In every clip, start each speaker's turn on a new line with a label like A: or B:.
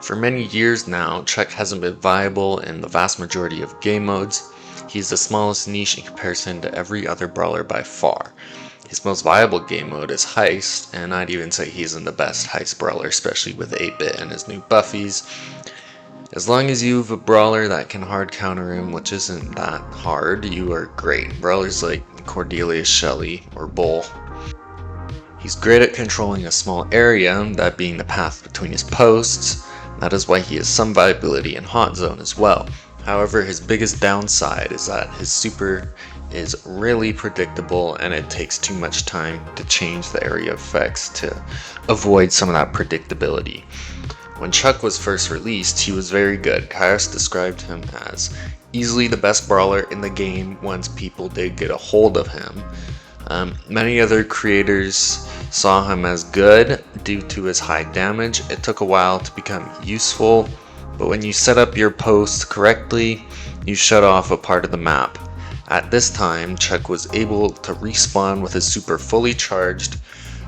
A: For many years now, Chuck hasn't been viable in the vast majority of game modes. He's the smallest niche in comparison to every other brawler by far. His most viable game mode is Heist, and I'd even say he's in the best Heist brawler, especially with 8-bit and his new buffies. As long as you have a brawler that can hard counter him, which isn't that hard, you are great. Brawlers like Cordelia, Shelly, or Bull. He's great at controlling a small area, that being the path between his posts. That is why he has some viability in Hot Zone as well. However, his biggest downside is that his super is really predictable and it takes too much time to change the area effects to avoid some of that predictability. When Chuck was first released, he was very good. Kaios described him as easily the best brawler in the game once people did get a hold of him. Many other creators saw him as good due to his high damage. It took a while to become useful, but when you set up your post correctly, you shut off a part of the map. At this time, Chuck was able to respawn with his super fully charged,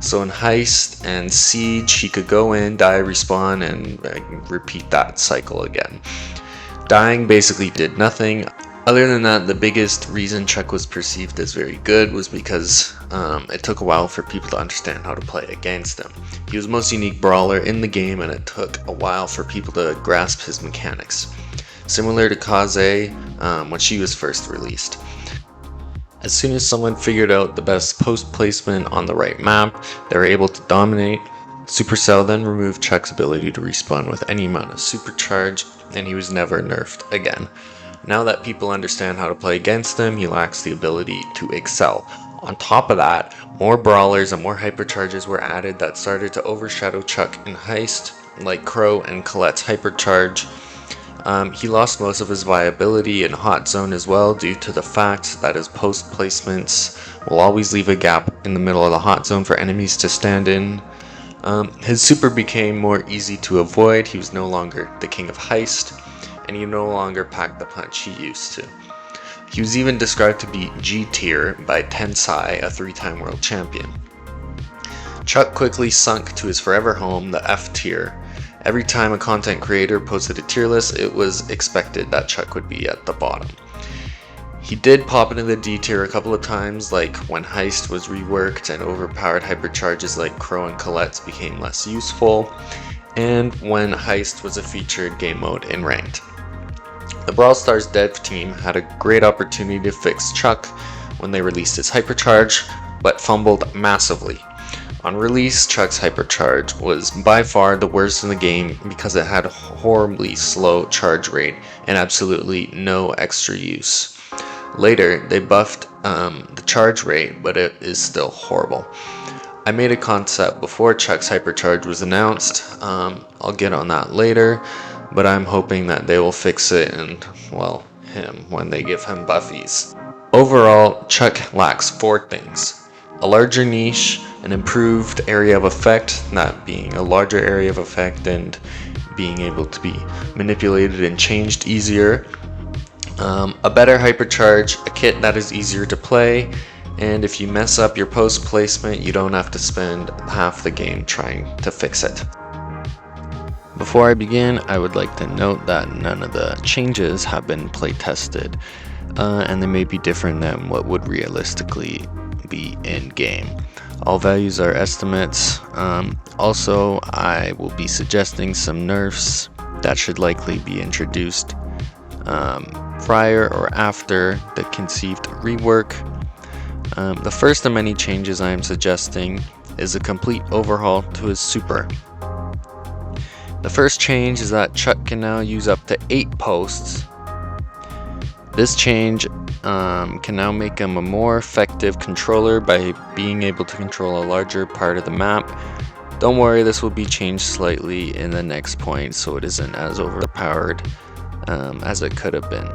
A: so in Heist and Siege, he could go in, die, respawn, and repeat that cycle again. Dying basically did nothing. Other than that, the biggest reason Chuck was perceived as very good was because it took a while for people to understand how to play against him. He was the most unique brawler in the game, and it took a while for people to grasp his mechanics. Similar to Kaze when she was first released. As soon as someone figured out the best post placement on the right map, they were able to dominate. Supercell then removed Chuck's ability to respawn with any amount of supercharge, and he was never nerfed again. Now that people understand how to play against him, he lacks the ability to excel. On top of that, more brawlers and more hypercharges were added that started to overshadow Chuck in Heist, like Crow and Colette's hypercharge. He lost most of his viability in Hot Zone as well due to the fact that his post placements will always leave a gap in the middle of the Hot Zone for enemies to stand in. His super became more easy to avoid. He was no longer the king of Heist, and he no longer packed the punch he used to. He was even described to be G tier by Tensai, a 3-time world champion. Chuck quickly sunk to his forever home, the F tier. Every time a content creator posted a tier list, it was expected that Chuck would be at the bottom. He did pop into the D tier a couple of times, like when Heist was reworked and overpowered hypercharges like Crow and Colette's became less useful, and when Heist was a featured game mode in Ranked. The Brawl Stars dev team had a great opportunity to fix Chuck when they released his hypercharge, but fumbled massively. On release, Chuck's hypercharge was by far the worst in the game because it had a horribly slow charge rate and absolutely no extra use. Later, they buffed the charge rate, but it is still horrible. I made a concept before Chuck's hypercharge was announced. I'll get on that later, but I'm hoping that they will fix it and, well, him when they give him buffies. Overall, Chuck lacks 4 things: a larger niche, an improved area of effect, that being a larger area of effect and being able to be manipulated and changed easier, a better hypercharge, a kit that is easier to play, and if you mess up your post placement, you don't have to spend half the game trying to fix it. Before I begin, I would like to note that none of the changes have been play tested, and they may be different than what would realistically be in game. All values are estimates. Also, I will be suggesting some nerfs that should likely be introduced prior or after the conceived rework. The first of many changes I am suggesting is a complete overhaul to his super. The first change is that Chuck can now use up to 8 posts. This change can now make him a more effective controller by being able to control a larger part of the map. Don't worry, this will be changed slightly in the next point so it isn't as overpowered as it could have been.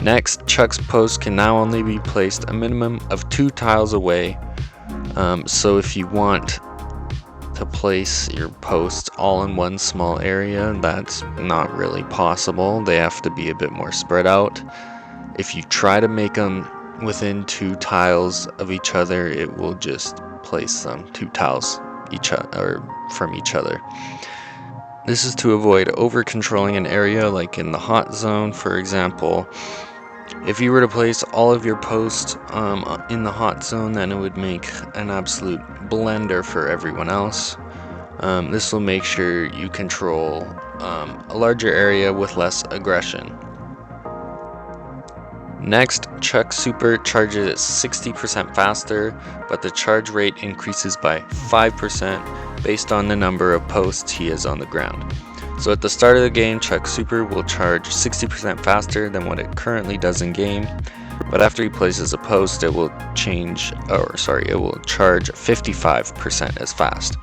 A: Next, Chuck's post can now only be placed a minimum of 2 tiles away, so if you want to place your posts all in one small area, that's not really possible. They have to be a bit more spread out. If you try to make them within 2 tiles of each other, it will just place them 2 tiles from each other. This is to avoid over-controlling an area, like in the hot zone, for example. If you were to place all of your posts in the hot zone, then it would make an absolute blender for everyone else. This will make sure you control a larger area with less aggression. Next, Chuck's super charges at 60% faster, but the charge rate increases by 5% based on the number of posts he has on the ground. So at the start of the game, Chuck's super will charge 60% faster than what it currently does in game, but after he places a post, it will charge 55% as fast.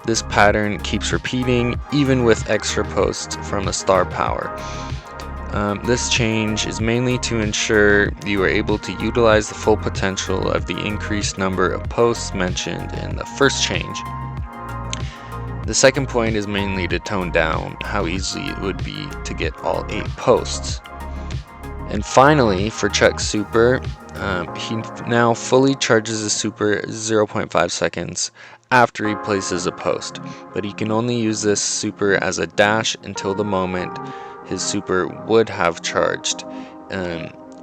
A: This pattern keeps repeating even with extra posts from the star power. This change is mainly to ensure you are able to utilize the full potential of the increased number of posts mentioned in the first change. The second point is mainly to tone down how easy it would be to get all 8 posts. And finally, for Chuck's super, he now fully charges his super 0.5 seconds after he places a post, but he can only use this super as a dash until the moment his super would have charged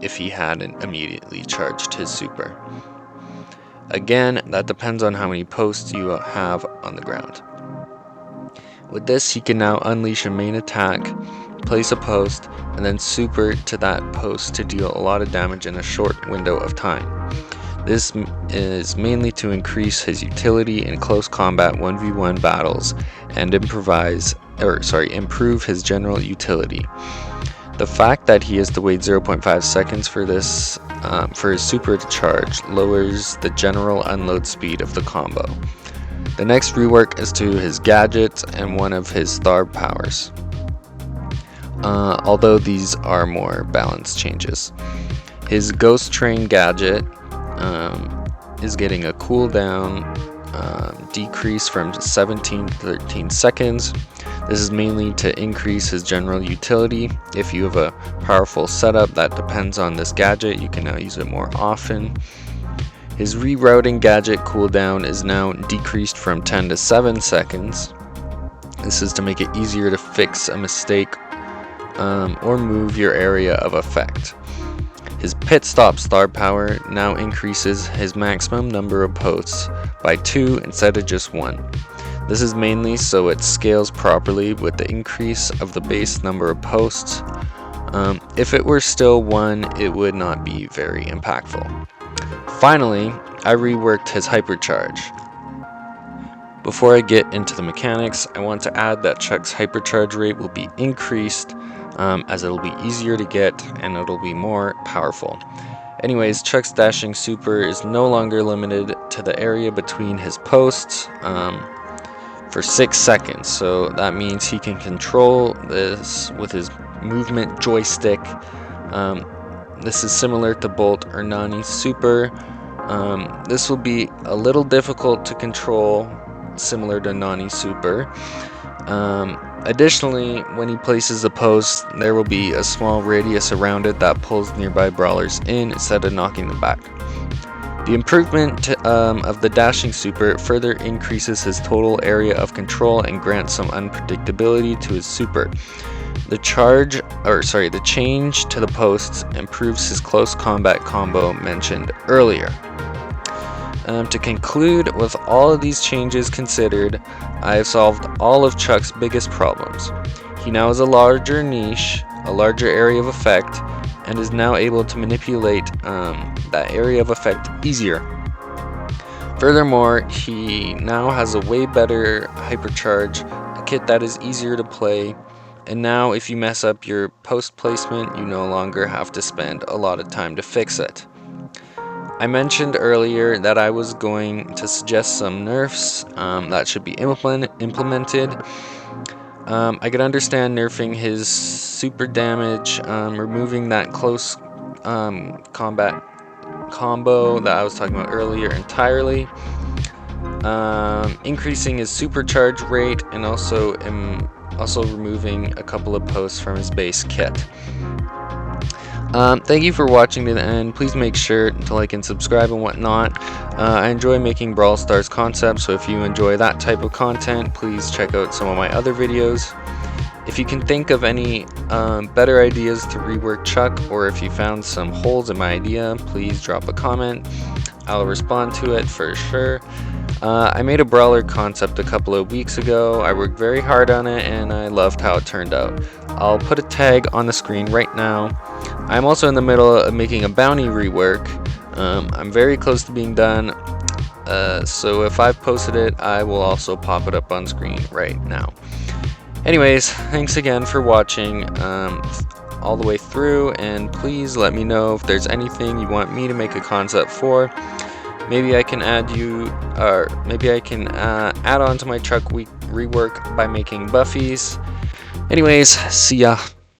A: if he hadn't immediately charged his super. Again, that depends on how many posts you have on the ground. With this, he can now unleash a main attack, place a post, and then super to that post to deal a lot of damage in a short window of time. This is mainly to increase his utility in close combat 1v1 battles and improve his general utility. The fact that he has to wait 0.5 seconds for this for his super to charge lowers the general unload speed of the combo. The next rework is to his gadgets and one of his star powers, although these are more balanced changes. His ghost train gadget is getting a cooldown decrease from 17 to 13 seconds. This is mainly to increase his general utility. If you have a powerful setup that depends on this gadget, you can now use it more often. His rerouting gadget cooldown is now decreased from 10 to 7 seconds. This is to make it easier to fix a mistake or move your area of effect. His pit stop star power now increases his maximum number of posts by 2 instead of just 1. This is mainly so it scales properly with the increase of the base number of posts. If it were still 1, it would not be very impactful. Finally, I reworked his hypercharge. Before I get into the mechanics, I want to add that Chuck's hypercharge rate will be increased as it'll be easier to get and it'll be more powerful. Anyways, Chuck's dashing super is no longer limited to the area between his posts for 6 seconds, so that means he can control this with his movement joystick. This is similar to Bolt or Nani's super. This will be a little difficult to control, similar to Nani's super. Additionally, when he places a post, there will be a small radius around it that pulls nearby brawlers in instead of knocking them back. The improvement of the dashing super further increases his total area of control and grants some unpredictability to his super. The change to the posts improves his close combat combo mentioned earlier. To conclude, with all of these changes considered, I have solved all of Chuck's biggest problems. He now has a larger niche, a larger area of effect, and is now able to manipulate that area of effect easier. Furthermore, he now has a way better hypercharge, a kit that is easier to play, and now if you mess up your post placement, you no longer have to spend a lot of time to fix it. I mentioned earlier that I was going to suggest some nerfs that should be implemented. I could understand nerfing his super damage, removing that close combat combo that I was talking about earlier entirely, increasing his supercharge rate, and also removing a couple of posts from his base kit. Thank you for watching to the end. Please make sure to like and subscribe and whatnot. I enjoy making Brawl Stars concepts, so if you enjoy that type of content, please check out some of my other videos. If you can think of any better ideas to rework Chuck, or if you found some holes in my idea, please drop a comment. I'll respond to it for sure. I made a Brawler concept a couple of weeks ago. I worked very hard on it and I loved how it turned out. I'll put a tag on the screen right now. I'm also in the middle of making a bounty rework. I'm very close to being done, so if I've posted it, I will also pop it up on screen right now. Anyways, thanks again for watching all the way through, and please let me know if there's anything you want me to make a concept for. Maybe I can add on to my Chuck rework by making buffies. Anyways, see ya.